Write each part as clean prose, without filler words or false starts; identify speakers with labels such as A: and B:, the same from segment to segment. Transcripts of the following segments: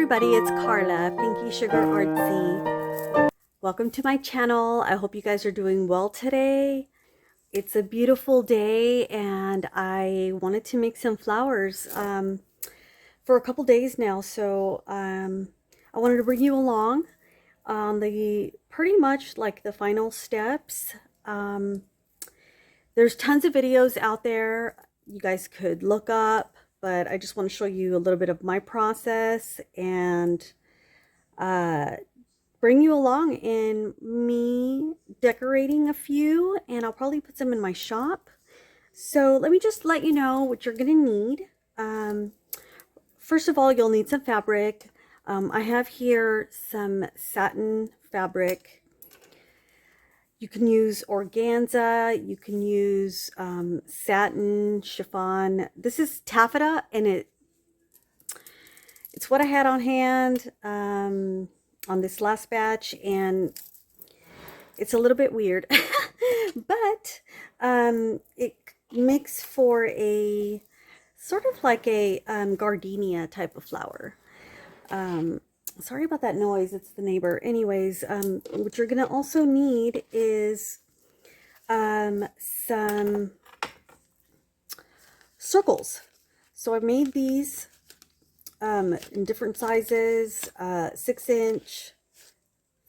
A: everybody, it's Carla, Pinky Sugar Artsy. Welcome to my channel. I hope you guys are doing well today. It's a beautiful day and I wanted to make some flowers for a couple days now. So I wanted to bring you along on the pretty much like the final steps. There's tons of videos out there you guys could look up, but I just want to show you a little bit of my process and bring you along in me decorating a few, and I'll probably put some in my shop. So let me just let you know what you're going to need. First of all, you'll need some fabric. I have here some satin fabric. You can use organza, you can use satin, chiffon. This is taffeta, and it's what I had on hand on this last batch, and it's a little bit weird, but it makes for a sort of like a gardenia type of flower. Sorry about that noise, it's the neighbor. Anyways, what you're gonna also need is some circles. So I made these in different sizes, 6-inch,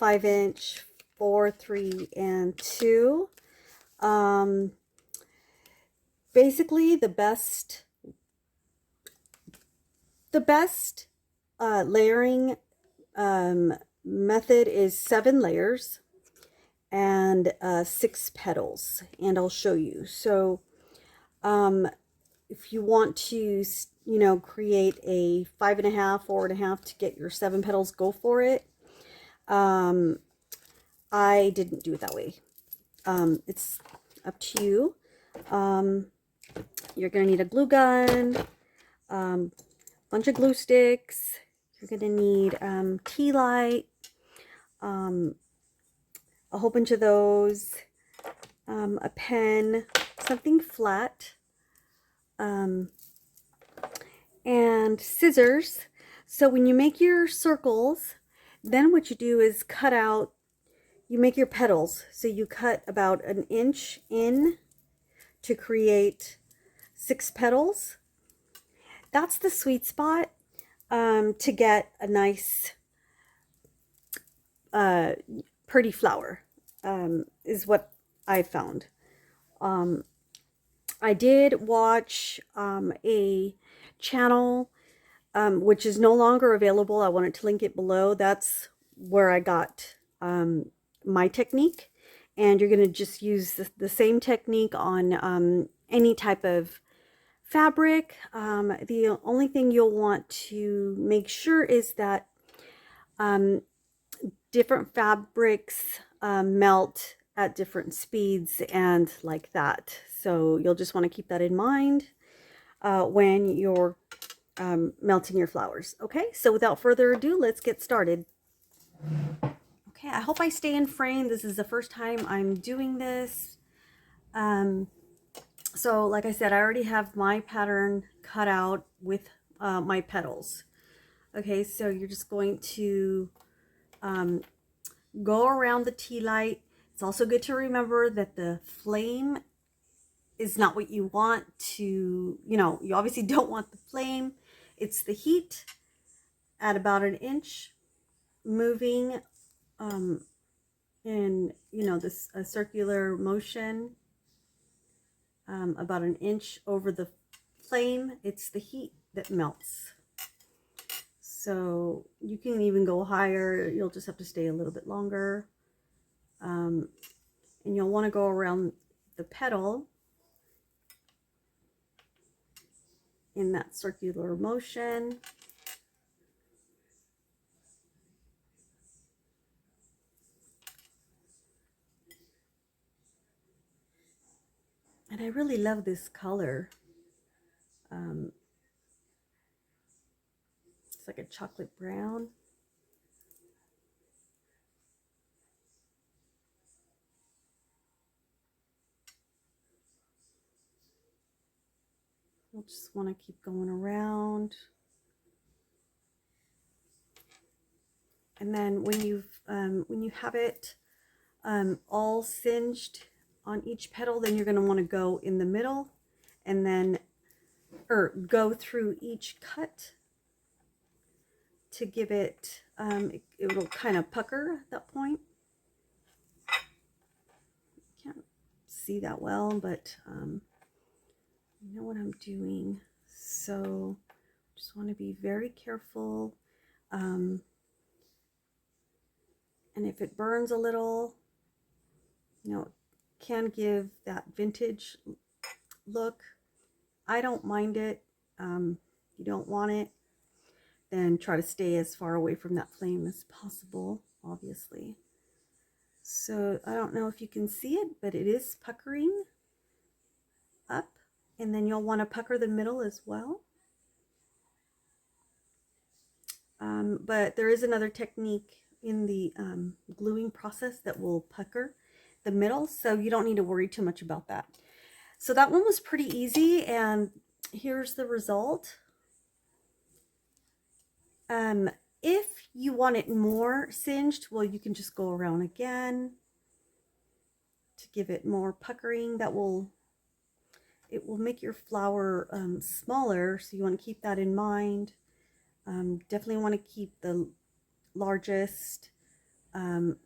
A: 5-inch, 4, 3, and 2. Basically the best layering method is 7 layers and 6 petals, and I'll show you. So if you want to, you know, create a 5.5, 4.5 to get your 7 petals, go for it. I didn't do it that way. It's up to you. You're gonna need a glue gun, bunch of glue sticks. You're gonna need tea light, a whole bunch of those, a pen, something flat, and scissors. So when you make your circles, then what you do is cut out, you make your petals. So you cut about 1 inch in to create 6 petals. That's the sweet spot to get a nice pretty flower, is what I found. I did watch a channel which is no longer available. I wanted to link it below. That's where I got my technique, and you're going to just use the same technique on any type of fabric. The only thing you'll want to make sure is that different fabrics melt at different speeds and like that. So you'll just want to keep that in mind when you're melting your flowers. Okay, so without further ado, let's get started. Okay, I hope I stay in frame. This is the first time I'm doing this. So like I said, I already have my pattern cut out with my petals. Okay, so you're just going to go around the tea light. It's also good to remember that the flame is not what you want to, you know, you obviously don't want the flame. It's the heat at about 1 inch, moving in, you know, this circular motion, about 1 inch over the flame. It's the heat that melts. So you can even go higher. You'll just have to stay a little bit longer. And you'll want to go around the petal in that circular motion. And I really love this color. It's like a chocolate brown. You'll just want to keep going around. And then when you have it all singed on each petal, then you're going to want to go in the middle and then, or go through each cut to give it, it'll kind of pucker at that point. Can't see that well, but you know what I'm doing. So just want to be very careful. And if it burns a little, you know, can give that vintage look. I don't mind it. You don't want it, then try to stay as far away from that flame as possible, obviously. So I don't know if you can see it, but it is puckering up, and then you'll want to pucker the middle as well. But there is another technique in the gluing process that will pucker the middle, so you don't need to worry too much about that. So that one was pretty easy, and here's the result. If you want it more singed, well, you can just go around again to give it more puckering. It will make your flower smaller, so you want to keep that in mind. Definitely want to keep the largest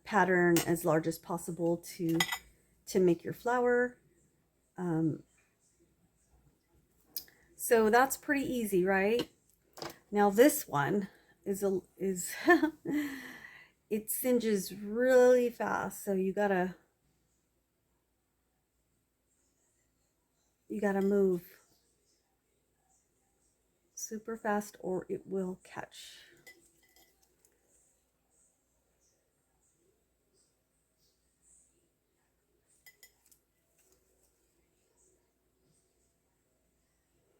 A: pattern as large as possible to make your flower. So that's pretty easy, right? Now this one is it singes really fast, so you gotta move super fast or it will catch.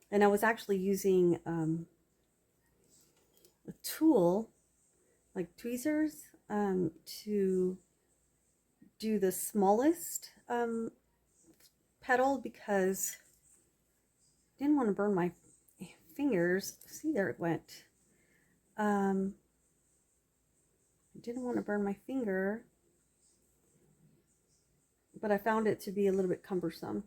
A: And I was actually using a tool like tweezers to do the smallest petal because I didn't want to burn my fingers. See, there it went. I didn't want to burn my finger, but I found it to be a little bit cumbersome.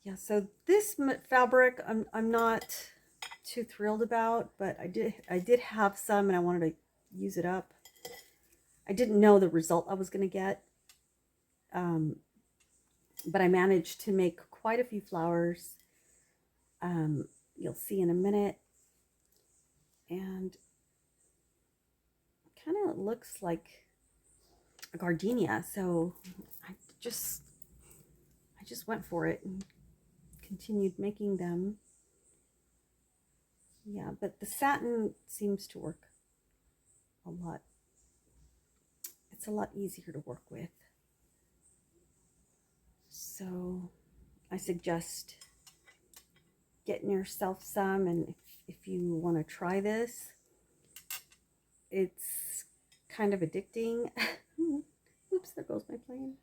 A: Yeah, so this fabric I'm not too thrilled about, but I did have some and I wanted to use it up. I didn't know the result I was going to get, but I managed to make quite a few flowers. You'll see in a minute, and kind of looks like a gardenia. So I just went for it and continued making them. Yeah, but the satin seems to work a lot. It's a lot easier to work with. So I suggest getting yourself some, and if you want to try this, it's kind of addicting. Oops, there goes my plane.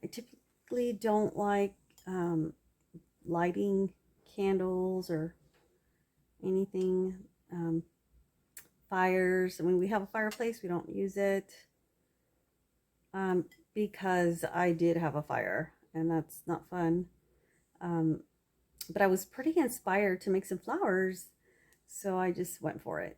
A: I typically don't like lighting candles or anything, fires. I mean, we have a fireplace, we don't use it because I did have a fire and that's not fun. But I was pretty inspired to make some flowers, so I just went for it.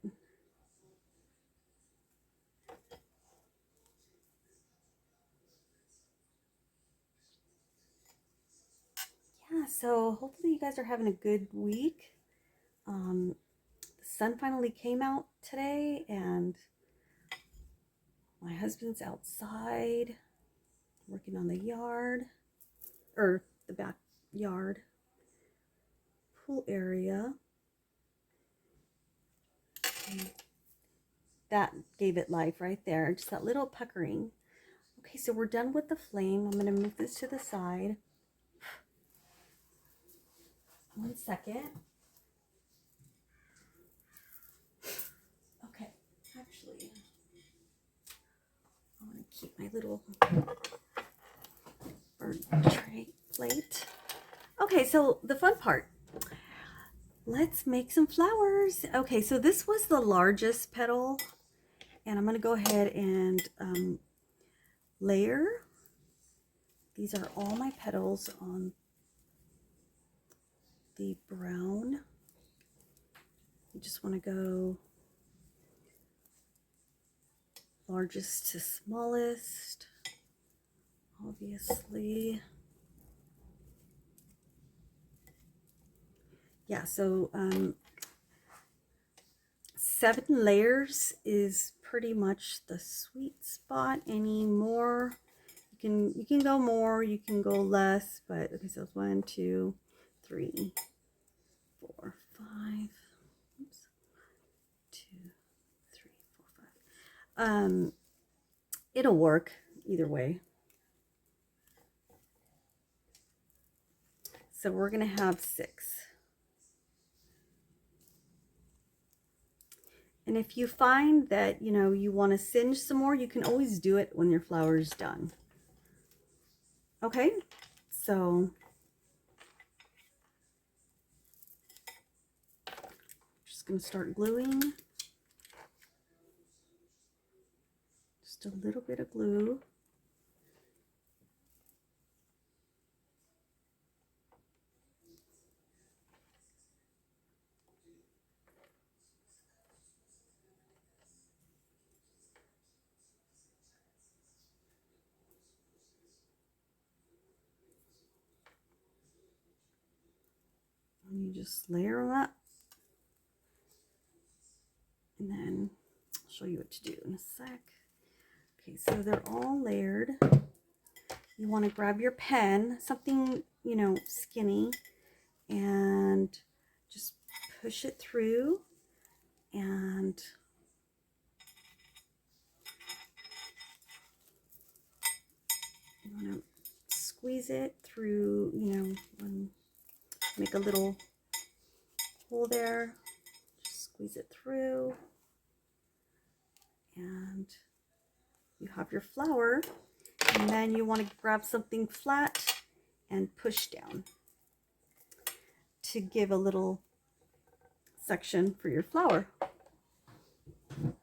A: Yeah, so hopefully you guys are having a good week. The sun finally came out today, and my husband's outside working on the yard, or the backyard pool area. And that gave it life right there, just that little puckering. Okay, so we're done with the flame. I'm going to move this to the side. 1 second. my little bird tray plate. Okay, so the fun part. Let's make some flowers. Okay, so this was the largest petal, and I'm going to go ahead and layer. These are all my petals on the brown. You just want to go largest to smallest, obviously. Yeah, so 7 layers is pretty much the sweet spot. Any more, you can go more, you can go less, but okay, so it's 1, 2, 3, 4, 5. Oops. 2, 3, 4, 5. It'll work either way. So we're gonna have 6. And if you find that, you know, you want to singe some more, you can always do it when your flower is done. Okay, so just going to start gluing. Just a little bit of glue. And you just layer them up. And then I'll show you what to do in a sec. Okay, so they're all layered. You want to grab your pen, something, you know, skinny, and just push it through, and you want to squeeze it through, you know, and make a little hole there, just squeeze it through, and you have your flower. And then you want to grab something flat and push down to give a little section for your flower. I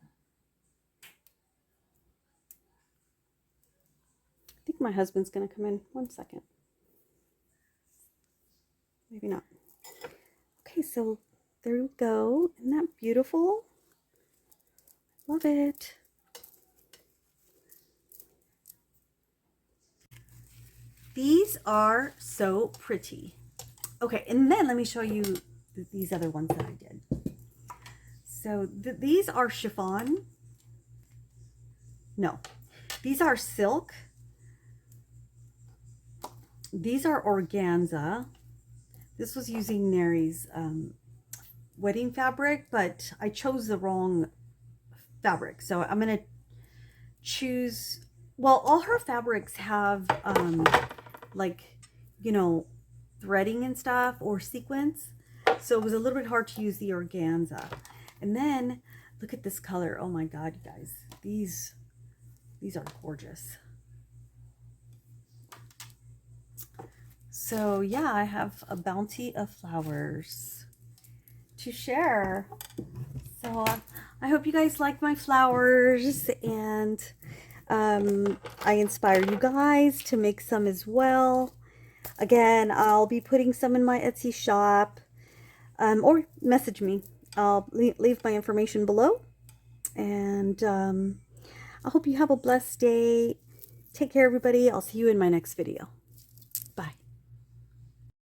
A: think my husband's going to come in. 1 second. Maybe not. Okay, so there we go. Isn't that beautiful? Love it. These are so pretty. Okay, and then let me show you these other ones that I did. So these are chiffon. No, these are silk. These are organza. This was using Neri's wedding fabric, but I chose the wrong fabric. So I'm going to choose, well, all her fabrics have like, you know, threading and stuff or sequins. So it was a little bit hard to use the organza. And then look at this color. Oh my God, you guys, these are gorgeous. So yeah, I have a bounty of flowers to share. So I hope you guys like my flowers, and I inspire you guys to make some as well. Again, I'll be putting some in my Etsy shop, or message me. I'll leave my information below, and I hope you have a blessed day. Take care, everybody. I'll see you in my next video.